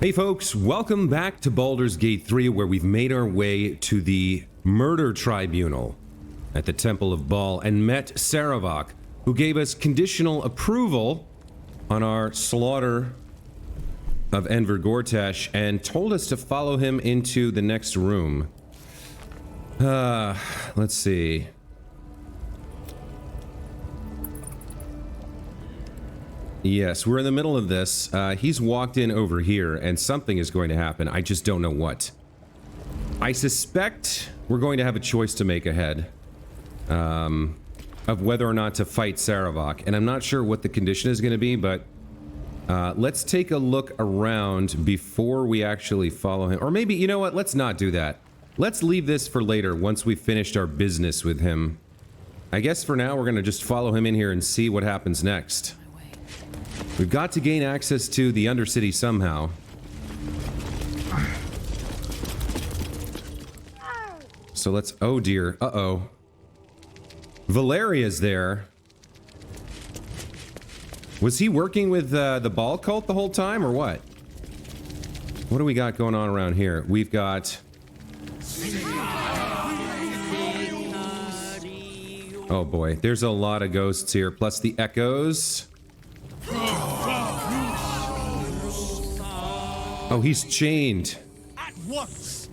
Hey folks, welcome back to Baldur's Gate 3, where we've made our way to the Murder Tribunal at the Temple of Bhaal and met Sarevok, who gave us conditional approval on our slaughter of Enver Gortash and told us to follow him into the next room. Let's see. Yes, we're in the middle of this. He's walked in over here, and something is going to happen. I just don't know what. I suspect we're going to have a choice to make ahead of whether or not to fight Sarevok, and I'm not sure what the condition is going to be, but let's take a look around before we actually follow him. Or maybe, you know what? Let's not do that. Let's leave this for later once we've finished our business with him. I guess for now we're going to just follow him in here and see what happens next. We've got to gain access to the Undercity somehow. So let's... Oh dear. Uh-oh. Valeria's there. Was he working with the Bhaal cult the whole time, or what? What do we got going on around here? We've got... Oh boy, there's a lot of ghosts here, plus the echoes. Oh, he's chained. At once.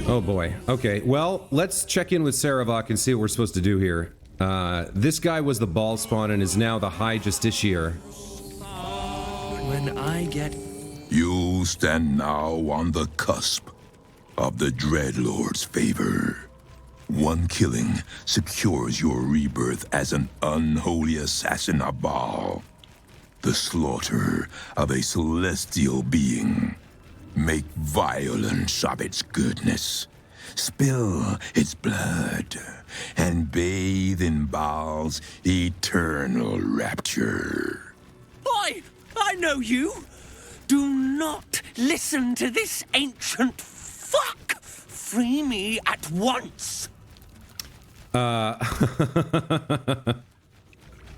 Oh boy. Okay, well, let's check in with Sarevok and see what we're supposed to do here. This guy was the Bhaal spawn and is now the High Justiciar. When I get... You stand now on the cusp of the Dreadlord's favor. One killing secures your rebirth as an unholy assassin of Bhaal. The slaughter of a celestial being. Make violence of its goodness. Spill its blood. And bathe in Bhaal's eternal rapture. Boy, I know you. Do not listen to this ancient fuck. Free me at once.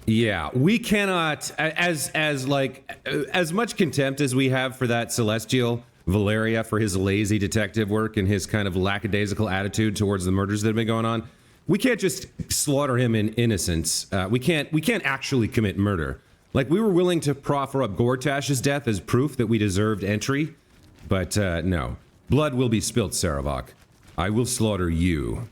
Yeah, we cannot, as much contempt as we have for that Celestial, Valeria, for his lazy detective work and his kind of lackadaisical attitude towards the murders that have been going on, we can't just slaughter him in innocence. We can't actually commit murder. Like, we were willing to proffer up Gortash's death as proof that we deserved entry, but no. Blood will be spilt, Sarevok. I will slaughter you.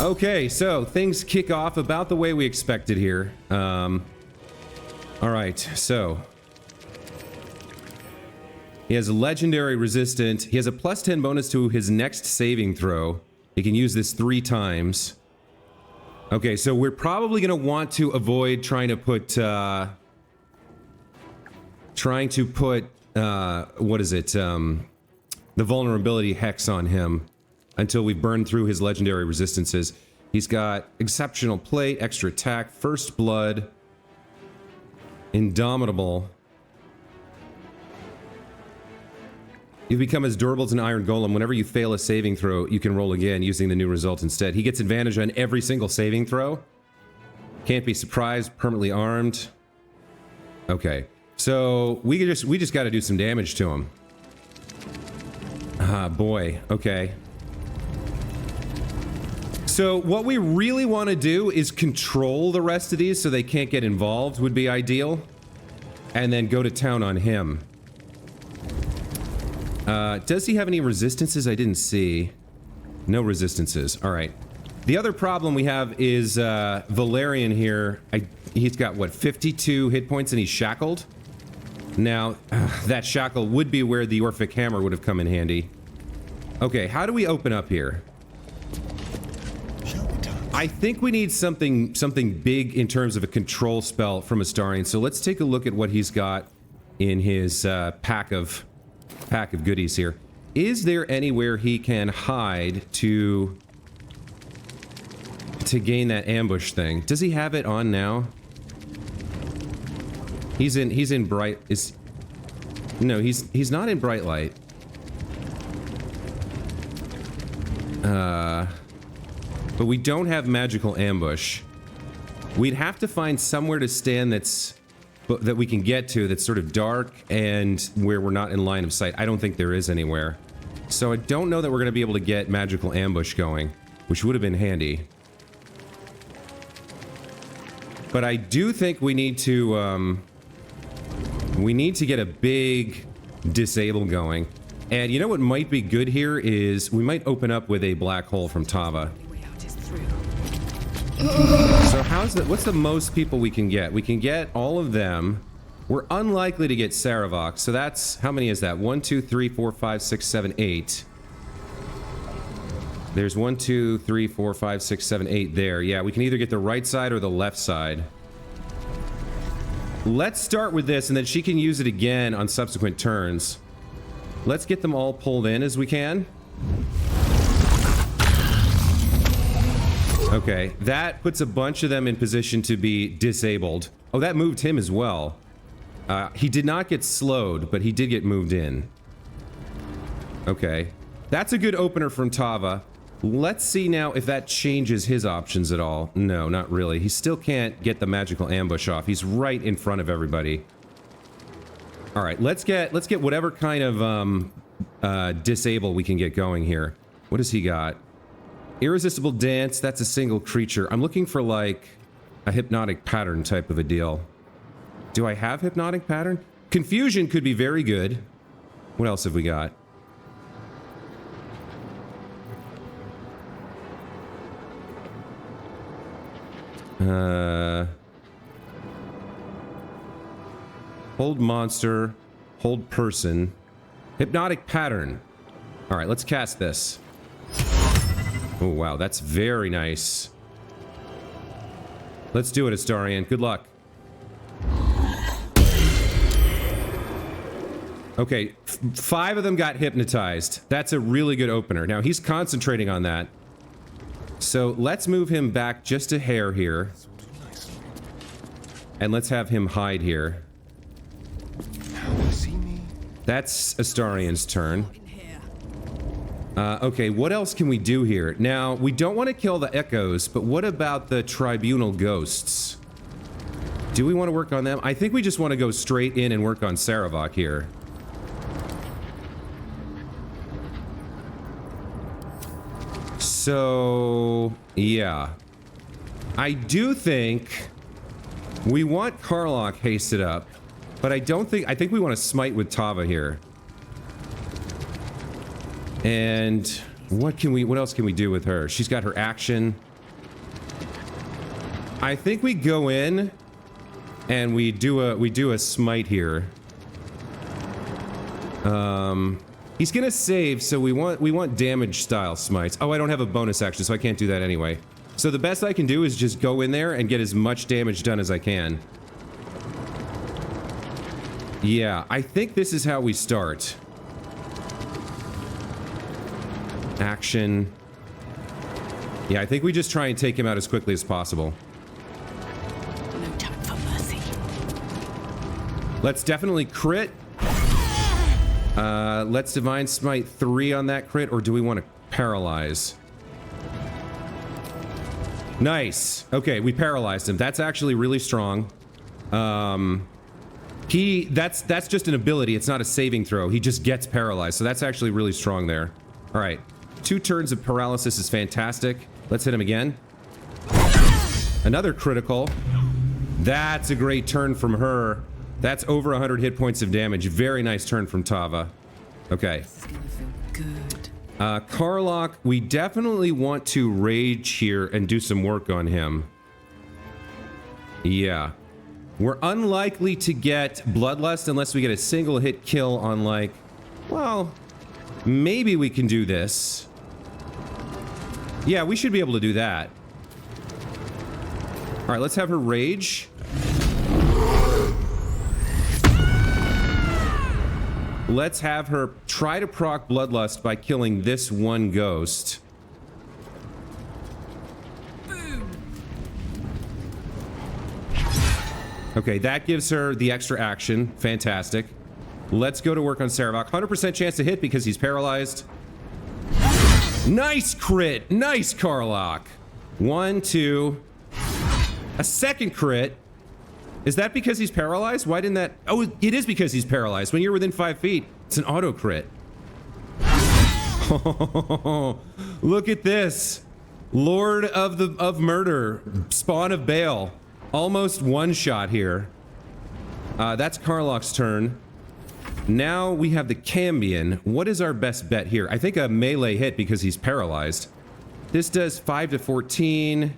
Okay, so things kick off about the way we expected here. Alright, so... He has a legendary resistant. He has a plus 10 bonus to his next saving throw. He can use this 3 times. Okay, so we're probably going to want to avoid trying to put... what is it? The vulnerability hex on him. Until we burn through his legendary resistances. He's got exceptional plate, extra attack, first blood, indomitable. You become as durable as an iron golem. Whenever you fail a saving throw, you can roll again using the new result instead. He gets advantage on every single saving throw. Can't be surprised, permanently armed. Okay, so we just got to do some damage to him. Ah, boy. Okay. So what we really want to do is control the rest of these so they can't get involved would be ideal. And then go to town on him. Does he have any resistances? I didn't see. No resistances. All right. The other problem we have is Valerian here. He's got, what, 52 hit points and he's shackled? Now, that shackle would be where the Orphic Hammer would have come in handy. Okay, how do we open up here? I think we need something big in terms of a control spell from Astarion. So let's take a look at what he's got in his pack of goodies here. Is there anywhere he can hide to gain that ambush thing? Does he have it on now? He's in bright. No, he's not in bright light. But we don't have magical ambush. We'd have to find somewhere to stand that we can get to that's sort of dark and where we're not in line of sight. I don't think there is anywhere. So I don't know that we're going to be able to get magical ambush going, which would have been handy. But I do think we need to get a big disable going. And you know what might be good here is we might open up with a black hole from Tava. So what's the most people we can get? We can get all of them. We're unlikely to get Saravok, so that's, how many is that? 1, 2, 3, 4, 5, 6, 7, 8. There's 1, 2, 3, 4, 5, 6, 7, 8 there. Yeah, we can either get the right side or the left side. Let's start with this, and then she can use it again on subsequent turns. Let's get them all pulled in as we can. Okay, that puts a bunch of them in position to be disabled. Oh, that moved him as well. He did not get slowed, but he did get moved in. Okay, that's a good opener from Tava. Let's see now if that changes his options at all. No, not really. He still can't get the magical ambush off. He's right in front of everybody. All right, let's get whatever kind of disable we can get going here. What has he got? Irresistible dance. That's a single creature. I'm looking for like a hypnotic pattern type of a deal. Do I have hypnotic pattern? Confusion could be very good. What else have we got? Hold monster, hold person, hypnotic pattern. All right, let's cast this. Oh, wow, that's very nice. Let's do it, Astarion. Good luck. Okay, 5 of them got hypnotized. That's a really good opener. Now, he's concentrating on that. So, let's move him back just a hair here. And let's have him hide here. That's Astarion's turn. Okay, what else can we do here? Now, we don't want to kill the echoes, but what about the tribunal ghosts? Do we want to work on them? I think we just want to go straight in and work on Saravok here. So, yeah. I do think we want Karlach hasted up, but I think we want to smite with Tava here. And what else can we do with her? She's got her action. I think we go in and we do a smite here. He's gonna save, so we want damage style smites. Oh, I don't have a bonus action, so I can't do that anyway. So the best I can do is just go in there and get as much damage done as I can. Yeah, I think this is how we start. Action. Yeah, I think we just try and take him out as quickly as possible. No time for mercy. Let's definitely crit. Let's Divine Smite 3 on that crit, or do we want to paralyze? Nice. Okay, we paralyzed him. That's actually really strong. That's just an ability. It's not a saving throw. He just gets paralyzed, so that's actually really strong there. All right. 2 turns of paralysis is fantastic. Let's hit him again. Another critical. That's a great turn from her. That's over 100 hit points of damage. Very nice turn from Tava. Okay. This is gonna feel good. Karlach, we definitely want to rage here and do some work on him. Yeah. We're unlikely to get Bloodlust unless we get a single hit kill on, like, well, maybe we can do this. Yeah, we should be able to do that. All right, let's have her rage. Let's have her try to proc Bloodlust by killing this one ghost. Boom. Okay, that gives her the extra action. Fantastic. Let's go to work on Saravok. 100% chance to hit because he's paralyzed. Nice crit! Nice, Karlach! 1, 2. A second crit. Is that because he's paralyzed? Why didn't that... Oh, it is because he's paralyzed. When you're within 5 feet, it's an auto crit. Look at this. Lord of Murder. Spawn of Bhaal. Almost one shot here. That's Karlach's turn. Now we have the Cambion. What is our best bet here? I think a melee hit because he's paralyzed. This does 5 to 14.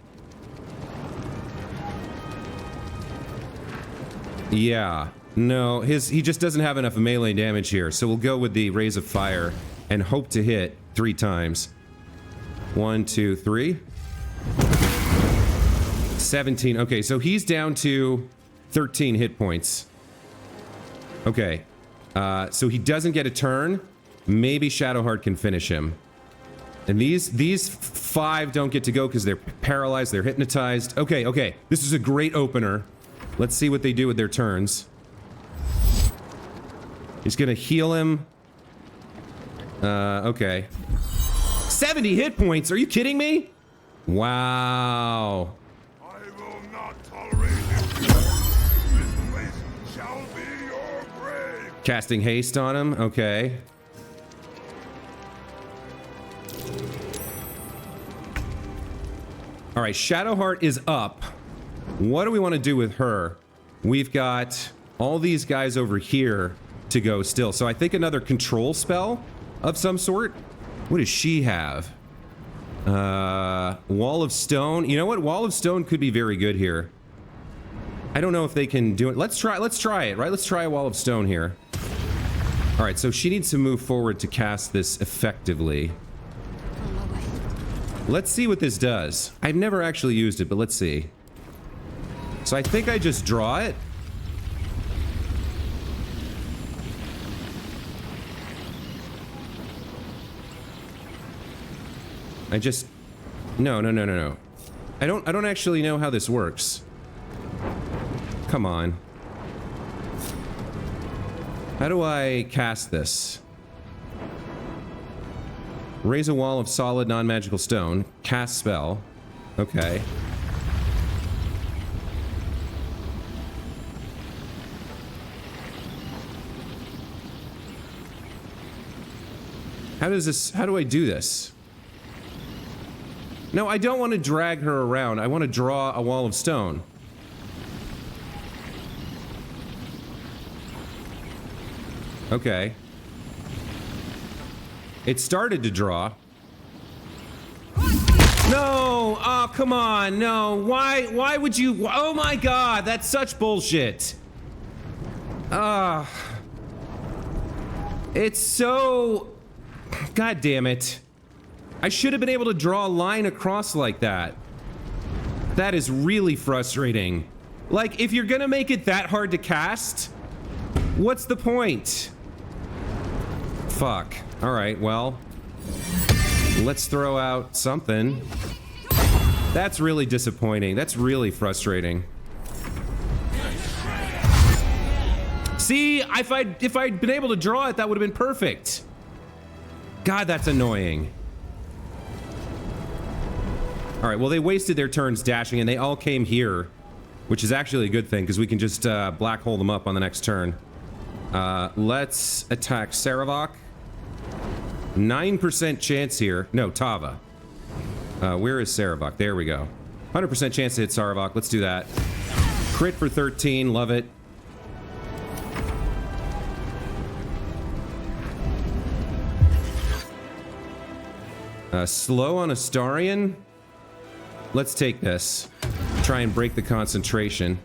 Yeah. No, he just doesn't have enough melee damage here. So we'll go with the Rays of Fire and hope to hit 3 times. 1, 2, 3. 17. Okay, so he's down to 13 hit points. Okay. So he doesn't get a turn. Maybe Shadowheart can finish him. And these 5 don't get to go because they're paralyzed, they're hypnotized. Okay, okay. This is a great opener. Let's see what they do with their turns. He's gonna heal him. Okay. 70 hit points, are you kidding me? Wow. I will not tolerate it. This place shall be your grave. Casting haste on him, okay. All right, Shadowheart is up. What do we want to do with her? We've got all these guys over here to go still. So I think another control spell of some sort. What does she have? Wall of Stone. You know what? Wall of Stone could be very good here. I don't know if they can do it. Let's try it, right? Let's try a Wall of Stone here. All right, so she needs to move forward to cast this effectively. Let's see what this does. I've never actually used it, but let's see. So I think I just draw it. No. I don't actually know how this works. Come on. How do I cast this? Raise a wall of solid non-magical stone. Cast spell. Okay. How do I do this? No, I don't want to drag her around. I want to draw a wall of stone. Okay. It started to draw. No! Oh, come on. No. Why would you? Oh my god, that's such bullshit. It's so... God damn it. I should have been able to draw a line across like that. That is really frustrating. Like, if you're gonna make it that hard to cast, what's the point? Fuck. Alright, well, let's throw out something. That's really disappointing. That's really frustrating. See, if I'd been able to draw it, that would have been perfect. God, that's annoying. All right, well, they wasted their turns dashing, and they all came here, which is actually a good thing, because we can just black hole them up on the next turn. Let's attack Saravok. 9% chance here. No, Tava. Where is Saravok? There we go. 100% chance to hit Saravok. Let's do that. Crit for 13. Love it. Slow on Astarion. Let's take this. Try and break the concentration.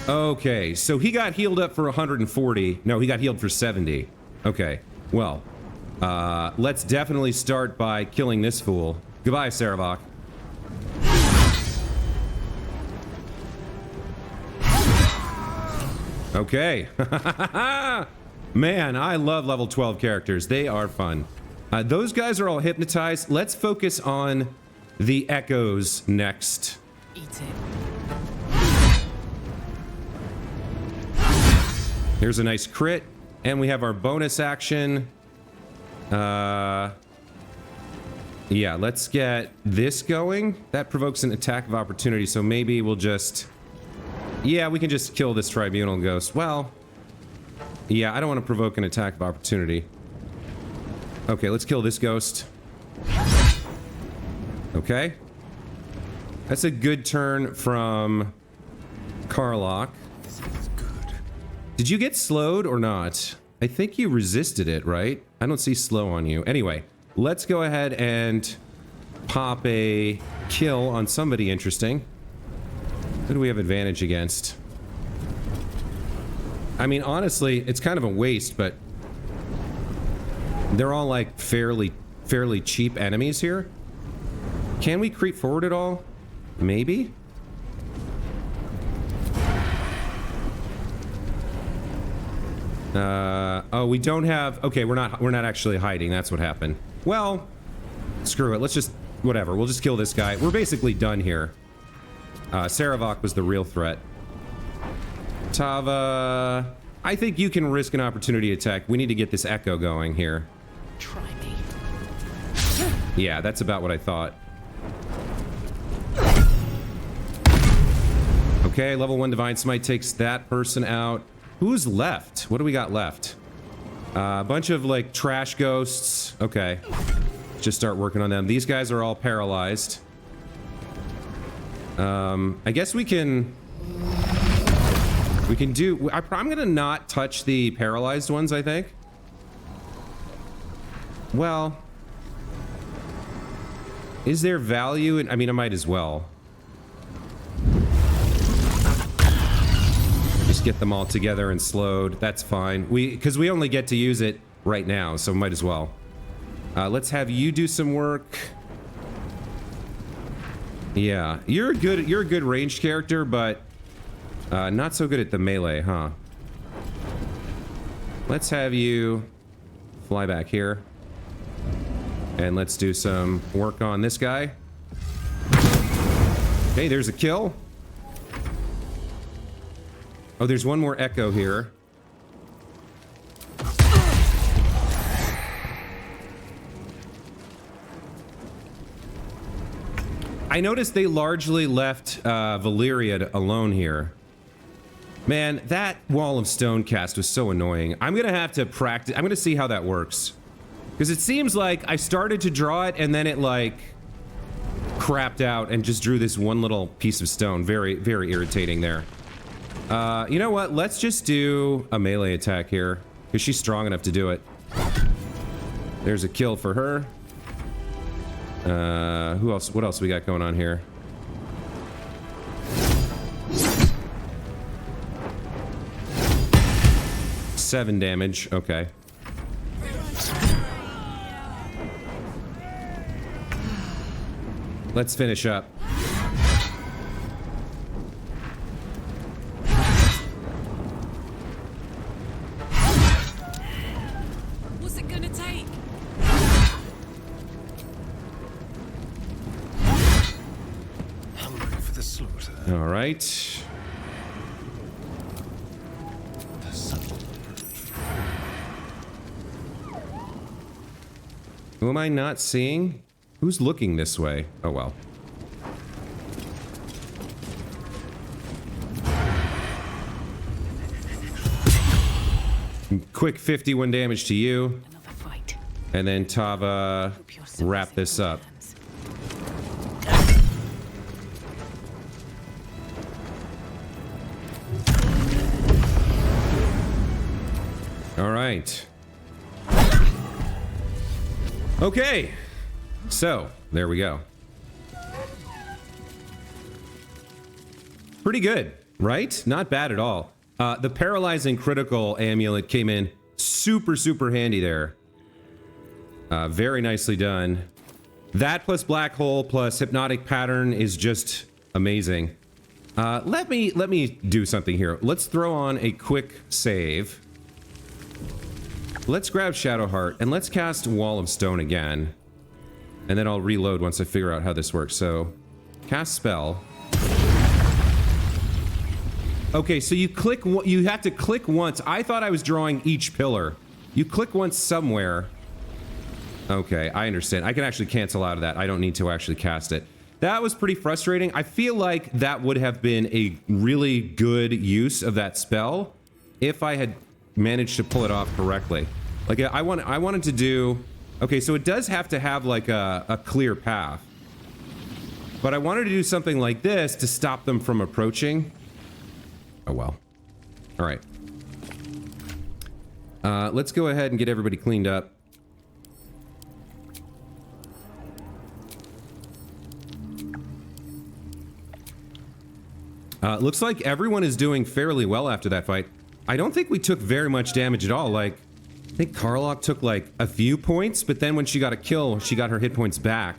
Okay, so he got healed up for 140. No, he got healed for 70. Okay, well, let's definitely start by killing this fool. Goodbye, Saravok. Okay. Man, I love level 12 characters. They are fun. Those guys are all hypnotized. Let's focus on the echoes next. Eat it. Here's a nice crit, and we have our bonus action. Yeah, let's get this going. That provokes an attack of opportunity, so maybe we'll just... Yeah, we can just kill this Tribunal Ghost. Well, yeah, I don't want to provoke an attack of opportunity. Okay, let's kill this ghost. Okay. That's a good turn from Karlach. Did you get slowed or not? I think you resisted it, right? I don't see slow on you. Anyway, let's go ahead and pop a kill on somebody interesting. Who do we have advantage against? I mean, honestly, it's kind of a waste, but they're all like fairly cheap enemies here. Can we creep forward at all? Maybe? Oh, we don't have... Okay, we're not actually hiding. That's what happened. Well, screw it. Let's just... Whatever. We'll just kill this guy. We're basically done here. Saravok was the real threat. Tava... I think you can risk an opportunity attack. We need to get this echo going here. Try me. Yeah, that's about what I thought. Okay, level 1 Divine Smite takes that person out. Who's left? What do we got left? A bunch of, like, trash ghosts. Okay. Just start working on them. These guys are all paralyzed. I guess we can do... I'm gonna not touch the paralyzed ones, I think. Well... Is there value in... I mean, I might as well. Just get them all together and slowed. That's fine. Because we only get to use it right now, so might as well. Let's have you do some work. Yeah, you're a good ranged character, but not so good at the melee, huh? Let's have you fly back here. And let's do some work on this guy. Okay, there's a kill. Oh, there's one more echo here. I noticed they largely left Valyria alone here. Man, that Wall of Stone cast was so annoying. I'm gonna have to practice. I'm gonna see how that works. Because it seems like I started to draw it and then it like crapped out and just drew this one little piece of stone. Very, very irritating there. You know what? Let's just do a melee attack here because she's strong enough to do it. There's a kill for her. Who else? What else we got going on here? Seven damage. Okay. Let's finish up. What's it gonna take? Hungry for the slaughter. All right. Who am I not seeing? Who's looking this way? Oh, well. Quick 51 damage to you. Another fight. And then Tava, wrap this up. All right. Okay. So, there we go. Pretty good, right? Not bad at all. The paralyzing critical amulet came in super, super handy there. Very nicely done. That plus black hole plus hypnotic pattern is just amazing. Let me do something here. Let's throw on a quick save. Let's grab Shadowheart and let's cast Wall of Stone again. And then I'll reload once I figure out how this works. So, cast spell. Okay, so you have to click once. I thought I was drawing each pillar. You click once somewhere. Okay, I understand. I can actually cancel out of that. I don't need to actually cast it. That was pretty frustrating. I feel like that would have been a really good use of that spell if I had managed to pull it off correctly. Like, I wanted to do... Okay, so it does have to have, like, a clear path. But I wanted to do something like this to stop them from approaching. Oh, well. All right. Let's go ahead and get everybody cleaned up. Looks like everyone is doing fairly well after that fight. I don't think we took very much damage at all. Like, I think Karlach took like a few points, but then when she got a kill, she got her hit points back.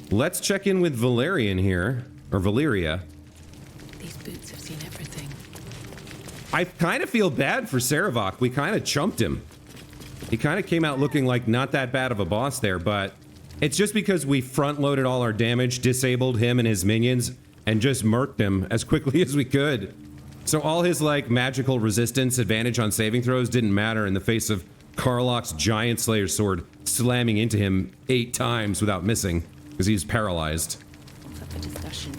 Let's check in with Valerian here, or Valeria. These boots have seen everything. I kind of feel bad for Sarevok. We kind of chumped him. He kind of came out looking like not that bad of a boss there, but it's just because we front-loaded all our damage, disabled him and his minions, and just murked him as quickly as we could. So all his, like, magical resistance advantage on saving throws didn't matter in the face of Karlach's Giant Slayer sword slamming into him 8 times without missing, because he's paralyzed. What's up for discussion?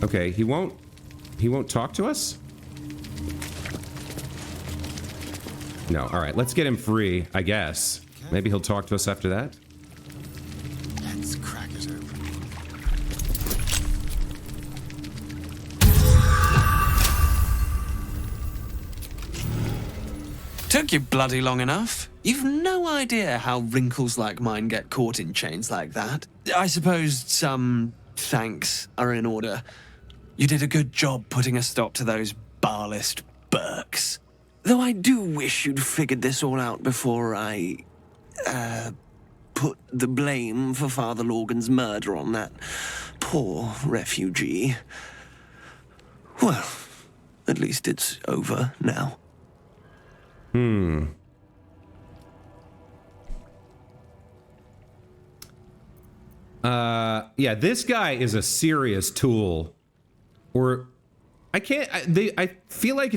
Okay, he won't talk to us? No, alright, let's get him free, I guess. Maybe he'll talk to us after that? Let's crack it open. Took you bloody long enough. You've no idea how wrinkles like mine get caught in chains like that. I suppose some thanks are in order. You did a good job putting a stop to those Bhaalist Burks. Though I do wish you'd figured this all out before I, put the blame for Father Lorgan's murder on that poor refugee. Well, at least it's over now. Yeah, this guy is a serious tool. Or... I can't. I feel like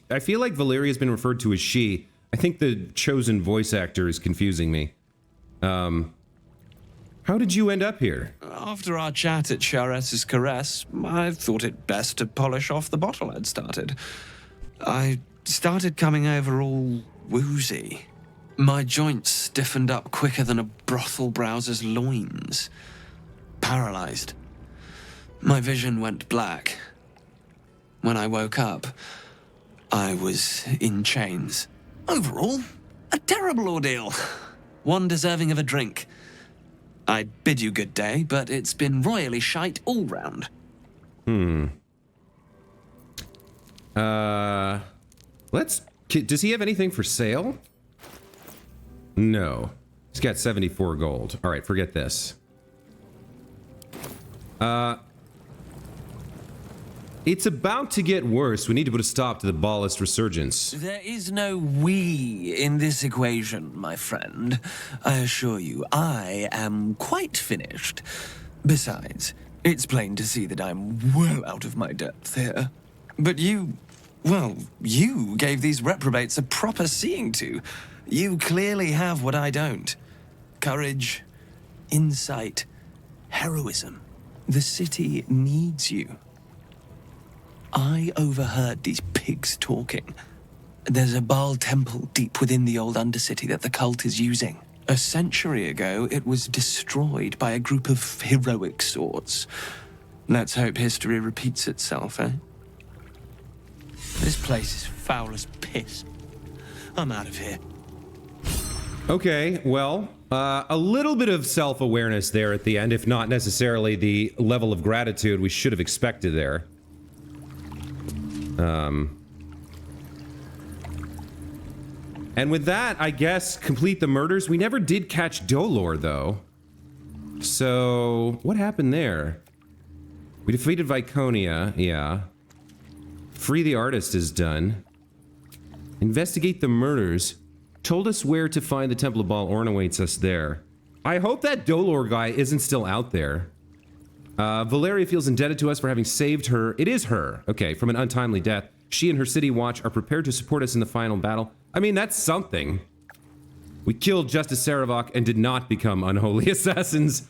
I feel like Valeria's been referred to as she. I think the chosen voice actor is confusing me. How did you end up here? After our chat at Charessa's Caress, I thought it best to polish off the bottle I'd started. I started coming over all woozy. My joints stiffened up quicker than a brothel browser's loins. Paralyzed. My vision went black. When I woke up, I was in chains. Overall, a terrible ordeal. One deserving of a drink. I'd bid you good day, but it's been royally shite all round. Does he have anything for sale? No. He's got 74 gold. All right, forget this. It's about to get worse. We need to put a stop to the Bhaalist resurgence. There is no we in this equation, my friend. I assure you, I am quite finished. Besides, it's plain to see that I'm well out of my depth here. But you gave these reprobates a proper seeing to. You clearly have what I don't. Courage, insight, heroism. The city needs you. I overheard these pigs talking. There's a Bhaal temple deep within the old Undercity that the cult is using. A century ago, it was destroyed by a group of heroic sorts. Let's hope history repeats itself, eh? This place is foul as piss. I'm out of here. Okay, well, a little bit of self-awareness there at the end, if not necessarily the level of gratitude we should have expected there. And with that, I guess, complete the murders. We never did catch Dolor, though. So, what happened there? We defeated Viconia, yeah. Free the artist is done. Investigate the murders. Told us where to find the Temple of Bhaal. Orn awaits us there. I hope that Dolor guy isn't still out there. Valeria feels indebted to us for having saved her. It is her. Okay, from an untimely death. She and her city watch are prepared to support us in the final battle. I mean, that's something. We killed Justice Sarevok and did not become unholy assassins.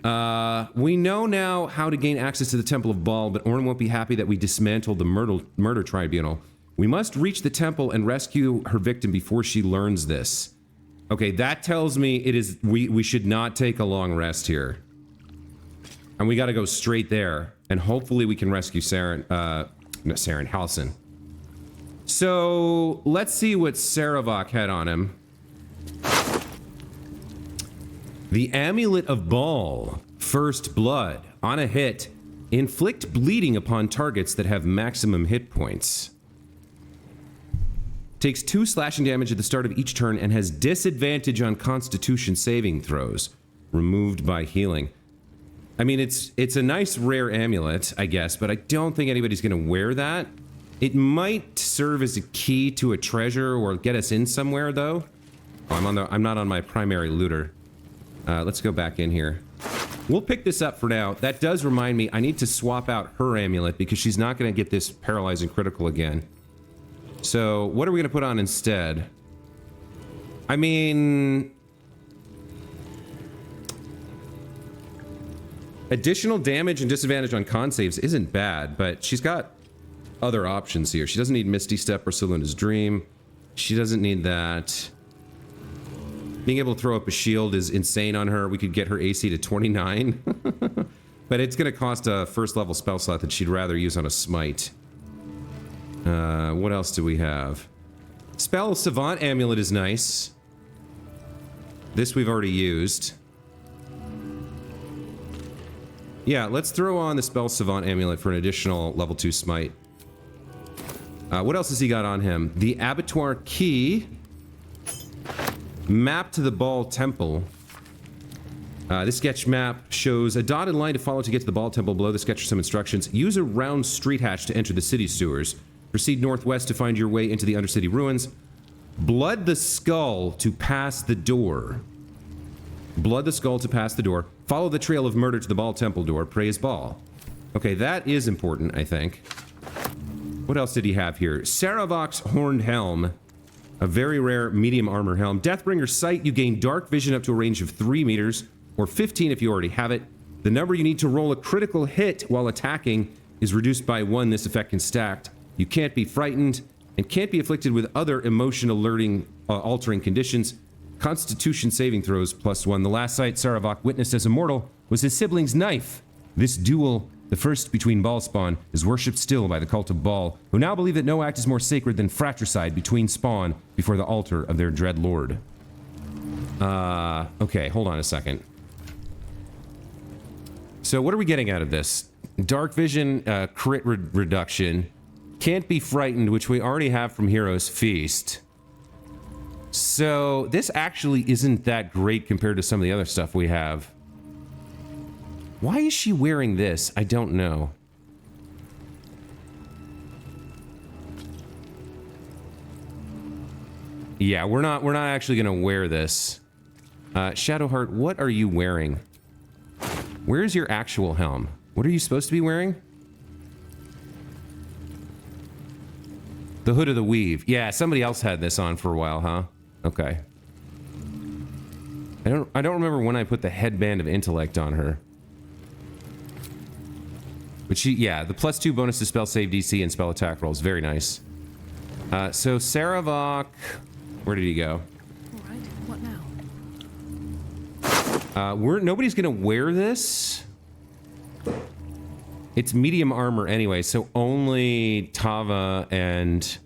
We know now how to gain access to the Temple of Bhaal, but Orn won't be happy that we dismantled the Murder Tribunal. We must reach the temple and rescue her victim before she learns this. Okay, that tells me it is we should not take a long rest here. And we gotta go straight there. And hopefully we can rescue Halsin. So, let's see what Sarevok had on him. The Amulet of Bhaal, First Blood. On a hit, inflict bleeding upon targets that have maximum hit points. Takes 2 slashing damage at the start of each turn and has disadvantage on Constitution saving throws. Removed by healing. I mean, it's a nice rare amulet, I guess, but I don't think anybody's gonna wear that. It might serve as a key to a treasure or get us in somewhere, though. Oh, I'm not on my primary looter. Let's go back in here. We'll pick this up for now. That does remind me, I need to swap out her amulet because she's not gonna get this paralyzing critical again. So, what are we gonna put on instead? I mean... additional damage and disadvantage on con saves isn't bad, but she's got other options here. She doesn't need Misty Step or Selûne's Dream. She doesn't need that. Being able to throw up a shield is insane on her. We could get her AC to 29. But it's going to cost a first level spell slot that she'd rather use on a smite. What else do we have? Spell Savant Amulet is nice. This we've already used. Yeah, let's throw on the Spell Savant Amulet for an additional level 2 smite. What else has he got on him? The Abattoir Key. Map to the Bhaal Temple. This sketch map shows a dotted line to follow to get to the Bhaal Temple. Below the sketch are some instructions. Use a round street hatch to enter the city sewers. Proceed northwest to find your way into the Undercity ruins. Blood the skull to pass the door. Blood the skull to pass the door. Follow the trail of murder to the Bhaal Temple door. Praise Bhaal. Okay, that is important, I think. What else did he have here? Sarevok's Horned Helm. A very rare medium armor helm. Deathbringer Sight. You gain dark vision up to a range of 3 meters, or 15 if you already have it. The number you need to roll a critical hit while attacking is reduced by 1. This effect can stack. You can't be frightened, and can't be afflicted with other emotion altering conditions. Constitution saving throws +1. The last sight Sarevok witnessed as a mortal was his sibling's knife. This duel, the first between Bhaalspawn, is worshipped still by the cult of Bhaal, who now believe that no act is more sacred than fratricide between spawn before the altar of their dread lord. Okay, hold on a second. So what are we getting out of this? Dark vision, crit reduction. Can't be frightened, which we already have from Hero's Feast. So, this actually isn't that great compared to some of the other stuff we have. Why is she wearing this? I don't know. Yeah, we're not actually gonna wear this. Shadowheart, what are you wearing? Where's your actual helm? What are you supposed to be wearing? The Hood of the Weave. Yeah, somebody else had this on for a while, huh? Okay. I don't remember when I put the Headband of Intellect on her. But she, yeah, the +2 bonus to spell save DC and spell attack rolls. Very nice. So Sarevok, where did he go? All right, what now? Nobody's gonna wear this. It's medium armor anyway, so only Tava and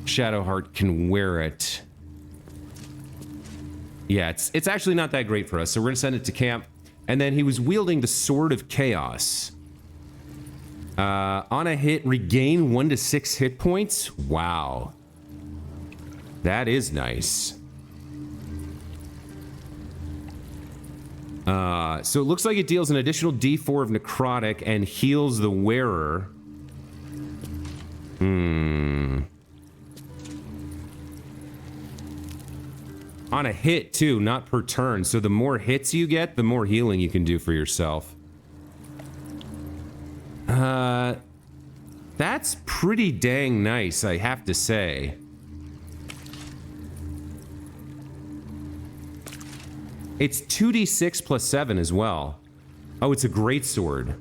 Shadowheart can wear it. Yeah, it's actually not that great for us, so we're gonna send it to camp. And then he was wielding the Sword of Chaos. On a hit, regain 1 to 6 hit points. Wow. That is nice. So it looks like it deals an additional D4 of necrotic and heals the wearer. On a hit, too, not per turn. So the more hits you get, the more healing you can do for yourself. pretty dang nice, I have to say. It's 2d6 plus 7 as well. Oh, it's a great sword.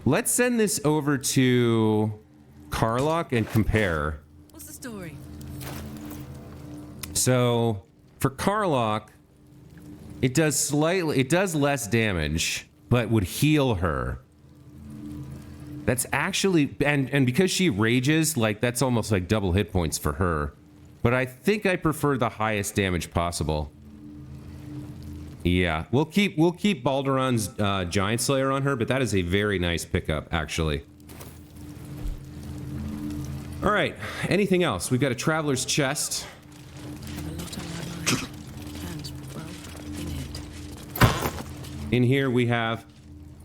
Let's send this over to Karlach and compare. What's the story? So, for Karlach, it does less damage, but would heal her. That's actually, and because she rages, like, that's almost like double hit points for her. But I think I prefer the highest damage possible. Yeah, we'll keep Balduran's Giant Slayer on her, but that is a very nice pickup, actually. All right, anything else? We've got a Traveler's Chest. Have a lot on my mind. And, well, in it. In here we have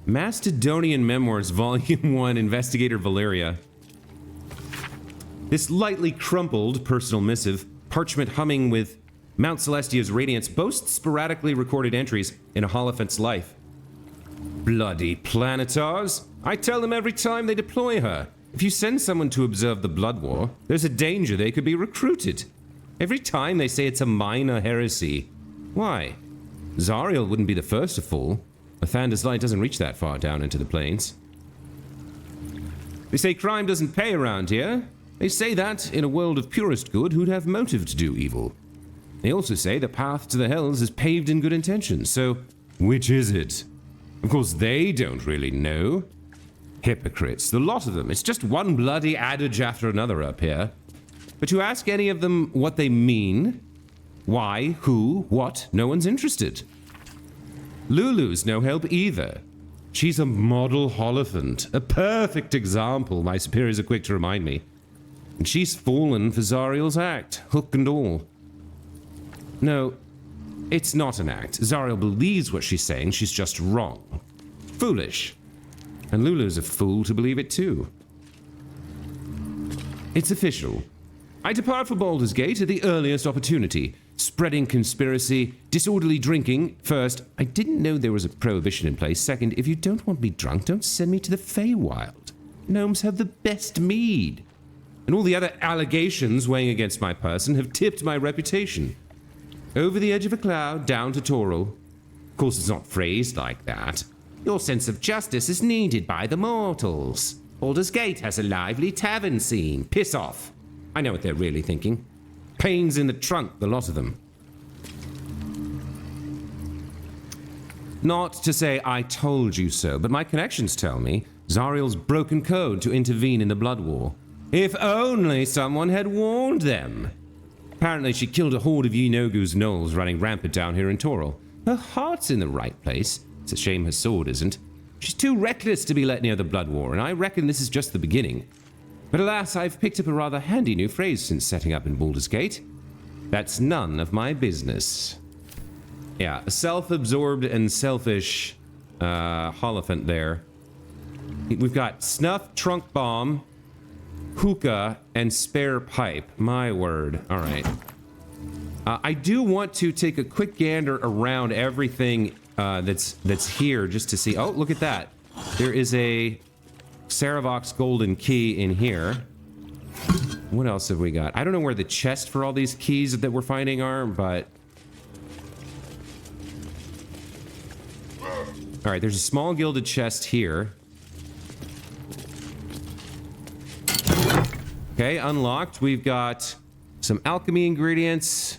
Macedonian Memoirs, Volume 1, Investigator Valeria. This lightly crumpled personal missive, parchment humming with Mount Celestia's radiance, boasts sporadically recorded entries in a Holophant's life. Bloody planetars! I tell them every time they deploy her. If you send someone to observe the Blood War, there's a danger they could be recruited. Every time they say it's a minor heresy. Why? Zariel wouldn't be the first to fall. Athander's light doesn't reach that far down into the plains. They say crime doesn't pay around here. They say that in a world of purest good who'd have motive to do evil. They also say the path to the hells is paved in good intentions, so which is it? Of course, they don't really know. Hypocrites, the lot of them. It's just one bloody adage after another up here. But to ask any of them what they mean, why, who, what, no one's interested. Lulu's no help either. She's a model Holophant, a perfect example, my superiors are quick to remind me. And she's fallen for Zariel's act, hook and all. No, it's not an act. Zariel believes what she's saying, she's just wrong. Foolish. And Lulu's a fool to believe it too. It's official. I depart for Baldur's Gate at the earliest opportunity. Spreading conspiracy, disorderly drinking. First, I didn't know there was a prohibition in place. Second, if you don't want me drunk, don't send me to the Feywild. Gnomes have the best mead. And all the other allegations weighing against my person have tipped my reputation. Over the edge of a cloud, down to Toril. Of course, it's not phrased like that. Your sense of justice is needed by the mortals. Baldur's Gate has a lively tavern scene. Piss off. I know what they're really thinking. Pains in the trunk, the lot of them. Not to say I told you so, but my connections tell me Zariel's broken code to intervene in the Blood War. If only someone had warned them. Apparently she killed a horde of Yenogu's gnolls running rampant down here in Toril. Her heart's in the right place. It's a shame her sword isn't. She's too reckless to be let near the Blood War, and I reckon this is just the beginning. But alas, I've picked up a rather handy new phrase since setting up in Baldur's Gate. That's none of my business. Yeah, a self-absorbed and selfish Holophant there. We've got snuff, trunk bomb, hookah, and spare pipe. My word. All right. I do want to take a quick gander around everything that's here just to see. Oh, look at that. There is a Saravox golden key in here. What else have we got? I don't know where the chest for all these keys that we're finding are, but... All right, there's a small gilded chest here. Okay, unlocked. We've got some alchemy ingredients.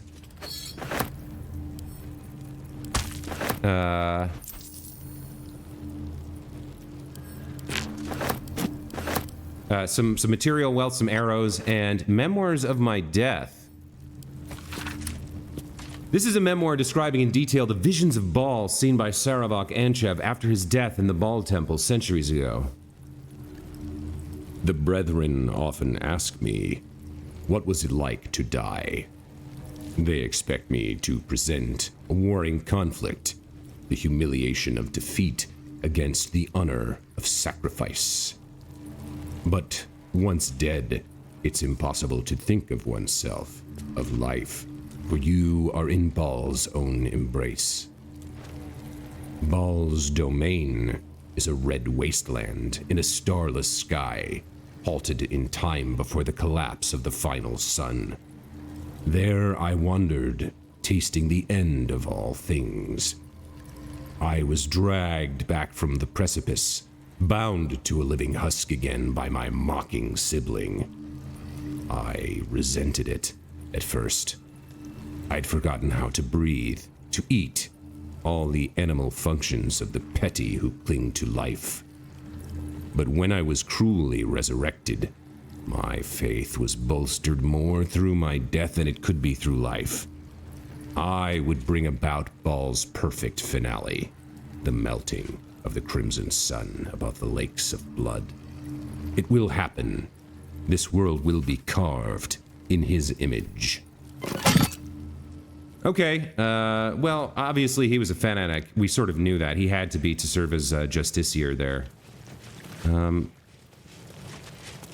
Some material wealth, some arrows, and memoirs of my death. This is a memoir describing in detail the visions of Bhaal seen by Saravoc Anchev after his death in the Bhaal Temple centuries ago. The brethren often ask me, what was it like to die? They expect me to present a warring conflict, the humiliation of defeat against the honor of sacrifice. But once dead, it's impossible to think of oneself, of life, for you are in Bhaal's own embrace. Bhaal's domain is a red wasteland in a starless sky, halted in time before the collapse of the final sun. There I wandered, tasting the end of all things. I was dragged back from the precipice, bound to a living husk again by my mocking sibling. I resented it at first. I'd forgotten how to breathe, to eat, all the animal functions of the petty who cling to life. But when I was cruelly resurrected, my faith was bolstered more through my death than it could be through life. I would bring about Bhaal's perfect finale, the melting of the crimson sun above the lakes of blood. It will happen. This world will be carved in his image. Okay, well, obviously he was a fanatic. We sort of knew that. He had to be to serve as justiciar there.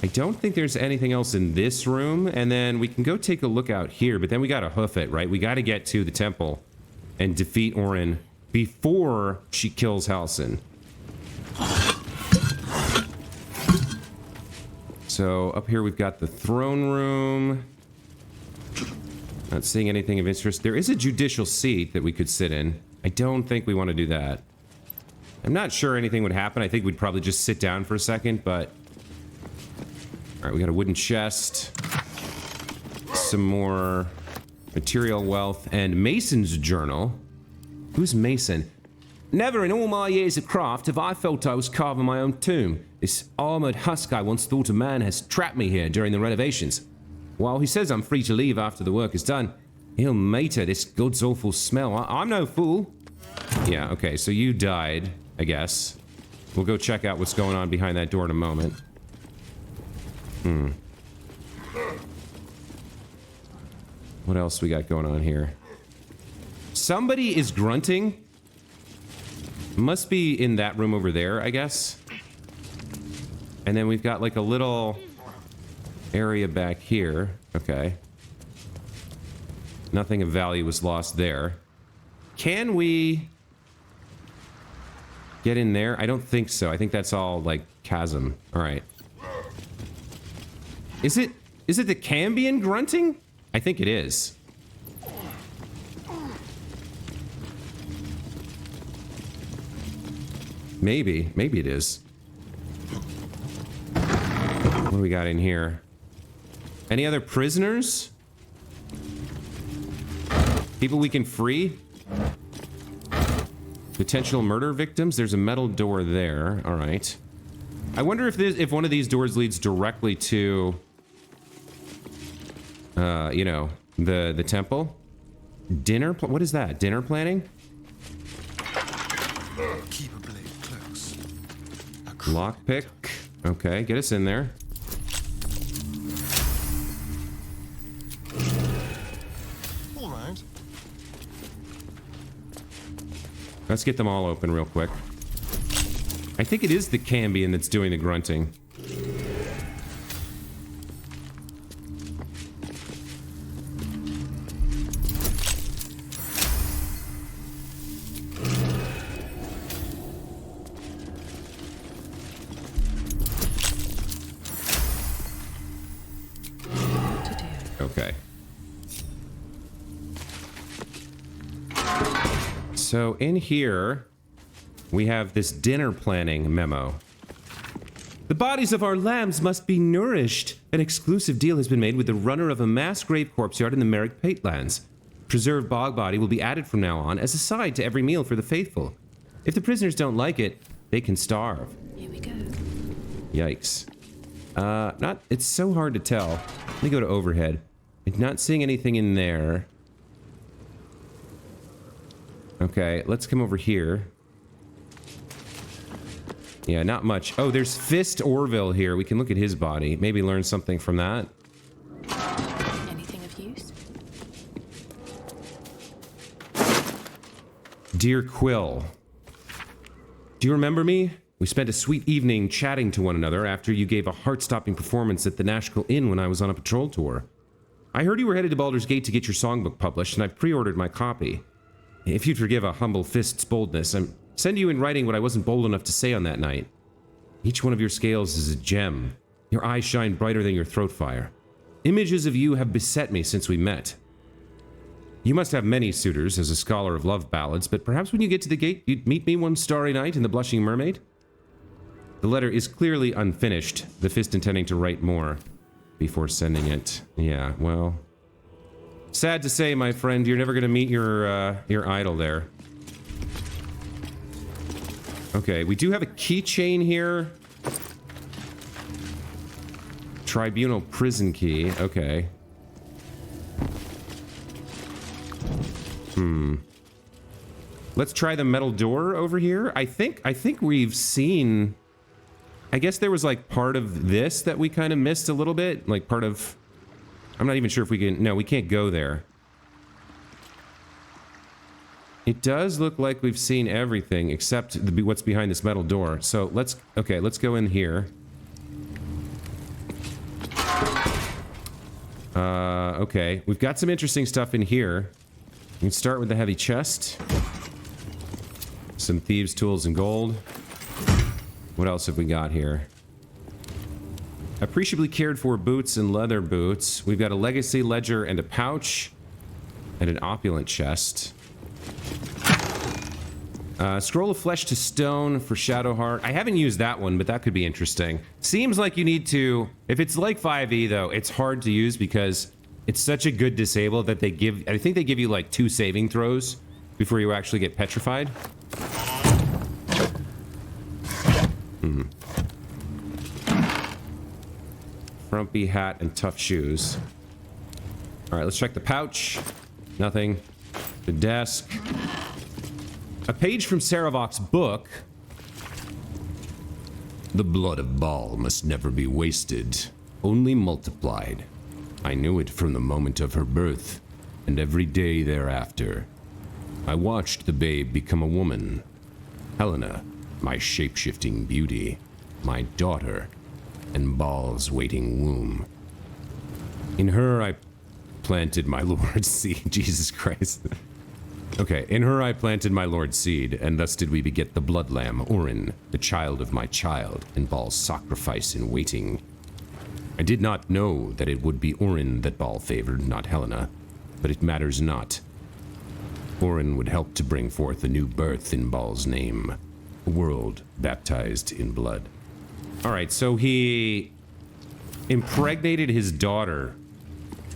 I don't think there's anything else in this room, and then we can go take a look out here, but then we gotta hoof it, right? We gotta get to the temple and defeat Orin before she kills Halsin. So up here we've got the throne room. Not seeing anything of interest. There is a judicial seat that we could sit in. I don't think we want to do that. I'm not sure anything would happen. I think we'd probably just sit down for a second, but... Alright, we got a wooden chest. Some more material wealth. And Mason's journal. Who's Mason? Never in all my years of craft have I felt I was carving my own tomb. This armored husk I once thought a man has trapped me here during the renovations. While he says I'm free to leave after the work is done, he'll mater this god's awful smell. I'm no fool. Yeah, okay, so you died, I guess. We'll go check out what's going on behind that door in a moment. What else we got going on here? Somebody is grunting. Must be in that room over there, I guess. And then we've got like a little area back here. Okay. Nothing of value was lost there. Can we get in there? I don't think so. I think that's all like chasm. All right. Is it the Cambion grunting? I think it is. Maybe it is. What do we got in here? Any other prisoners? People we can free? Potential murder victims? There's a metal door there. All right. I wonder if one of these doors leads directly to, you know, the temple. Dinner? What is that? Dinner planning? Keep a blade close. Lockpick. Okay, get us in there. All right. Let's get them all open real quick. I think it is the Cambion that's doing the grunting. Okay. So in here, we have this dinner planning memo. The bodies of our lambs must be nourished. An exclusive deal has been made with the runner of a mass grave corpse yard in the Merrick Patelands. Preserved bog body will be added from now on as a side to every meal for the faithful. If the prisoners don't like it, they can starve. Here we go. Yikes. It's so hard to tell. Let me go to overhead. I'm not seeing anything in there. Okay, let's come over here. Yeah, not much. Oh, there's Fist Orville here. We can look at his body. Maybe learn something from that. Anything of use? Dear Quill. Do you remember me? We spent a sweet evening chatting to one another after you gave a heart-stopping performance at the Nashville Inn when I was on a patrol tour. I heard you were headed to Baldur's Gate to get your songbook published, and I've pre-ordered my copy. If you'd forgive a humble Fist's boldness, I'm Send you in writing what I wasn't bold enough to say on that night. Each one of your scales is a gem. Your eyes shine brighter than your throat fire. Images of you have beset me since we met. You must have many suitors as a scholar of love ballads, but perhaps when you get to the gate, you'd meet me one starry night in the Blushing Mermaid? The letter is clearly unfinished, the fist intending to write more before sending it. Yeah, well... Sad to say, my friend, you're never going to meet your idol there. Okay, we do have a keychain here. Tribunal prison key. Okay. Let's try the metal door over here. I think we've seen... I guess there was like part of this that we kind of missed a little bit. Like part of... I'm not even sure if we can... No, we can't go there. It does look like we've seen everything except what's behind this metal door. So let's... Okay, let's go in here. Okay. We've got some interesting stuff in here. We can start with the heavy chest. Some thieves' tools and gold. What else have we got here? Appreciably cared for boots and leather boots. We've got a legacy ledger and a pouch. And an opulent chest. Scroll of flesh to stone for Shadowheart. I haven't used that one, but that could be interesting. Seems like you need to... If it's like 5e, though, it's hard to use because it's such a good disable that they give... I think they give you, like, 2 saving throws before you actually get petrified. Frumpy hat and tough shoes. Alright, let's check the pouch. Nothing. The desk. A page from Saravok's book. The blood of Bhaal must never be wasted, only multiplied. I knew it from the moment of her birth, and every day thereafter. I watched the babe become a woman. Helena, my shape-shifting beauty, my daughter, and Bhaal's waiting womb. In her I planted my Lord's seed. Jesus Christ. Okay, in her I planted my Lord's seed, and thus did we beget the blood lamb, Orin, the child of my child, and Bhaal's sacrifice in waiting. I did not know that it would be Orin that Bhaal favored, not Helena, but it matters not. Orin would help to bring forth a new birth in Bhaal's name, a world baptized in blood. Alright, so he impregnated his daughter.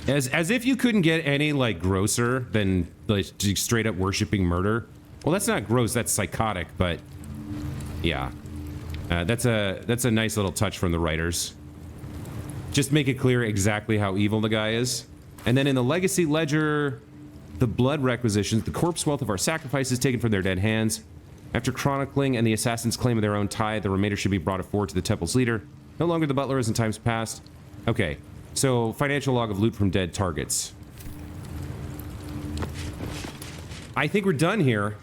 As if you couldn't get any, like, grosser than, like, straight up worshipping murder. Well, that's not gross, that's psychotic, but... Yeah. That's a nice little touch from the writers. Just make it clear exactly how evil the guy is. And then in the Legacy Ledger, the blood requisitions, the corpse wealth of our sacrifices taken from their dead hands. After chronicling and the assassins' claim of their own tithe, the remainder should be brought forward to the temple's leader. No longer the butler as in times past. Okay. So, financial log of loot from dead targets. I think we're done here.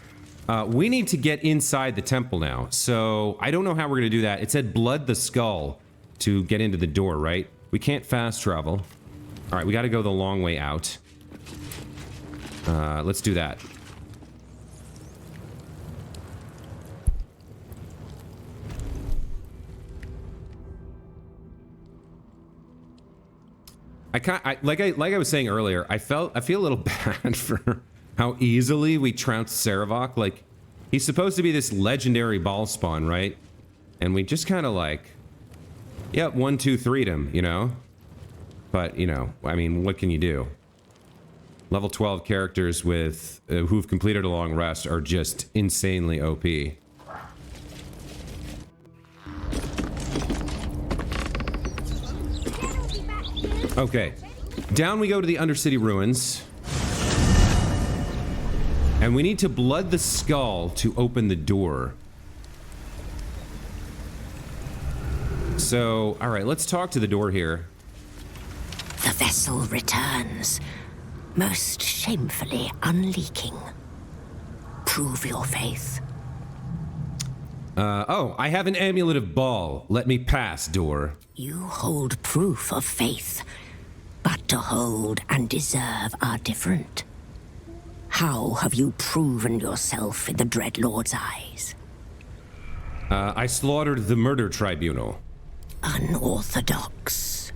We need to get inside the temple now. So, I don't know how we're going to do that. It said blood the skull to get into the door, right? We can't fast travel. Alright, we got to go the long way out. Let's do that. Like I was saying earlier, I feel a little bad for how easily we trounced Saravok. Like, he's supposed to be this legendary Bhaal spawn, right? And we just kind of like, yeah, 1, 2, 3'd him, you know? But, you know, I mean, what can you do? Level 12 characters with who've completed a long rest are just insanely OP. Okay, down we go to the Undercity ruins. And we need to blood the skull to open the door. So, alright, let's talk to the door here. The vessel returns, most shamefully unleaking. Prove your faith. Oh, I have an amulet of Bhaal. Let me pass, door. You hold proof of faith, but to hold and deserve are different. How have you proven yourself in the Dreadlord's eyes? I slaughtered the Murder Tribunal. Unorthodox.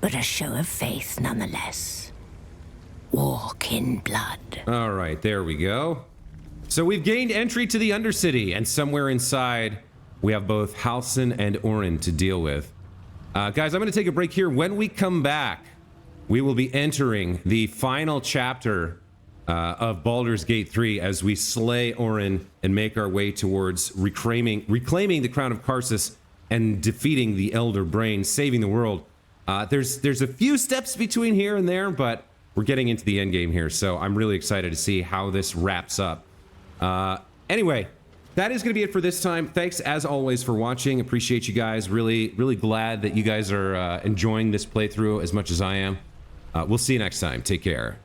But a show of faith nonetheless. Walk in blood. All right, there we go. So we've gained entry to the Undercity, and somewhere inside, we have both Halsin and Orin to deal with. Guys, I'm going to take a break here. When we come back, we will be entering the final chapter of Baldur's Gate 3 as we slay Orin and make our way towards reclaiming the Crown of Karsus and defeating the Elder Brain, saving the world. There's a few steps between here and there, but we're getting into the end game here, so I'm really excited to see how this wraps up. Anyway, that is going to be it for this time. Thanks, as always, for watching. Appreciate you guys. Really, really glad that you guys are enjoying this playthrough as much as I am. We'll see you next time. Take care.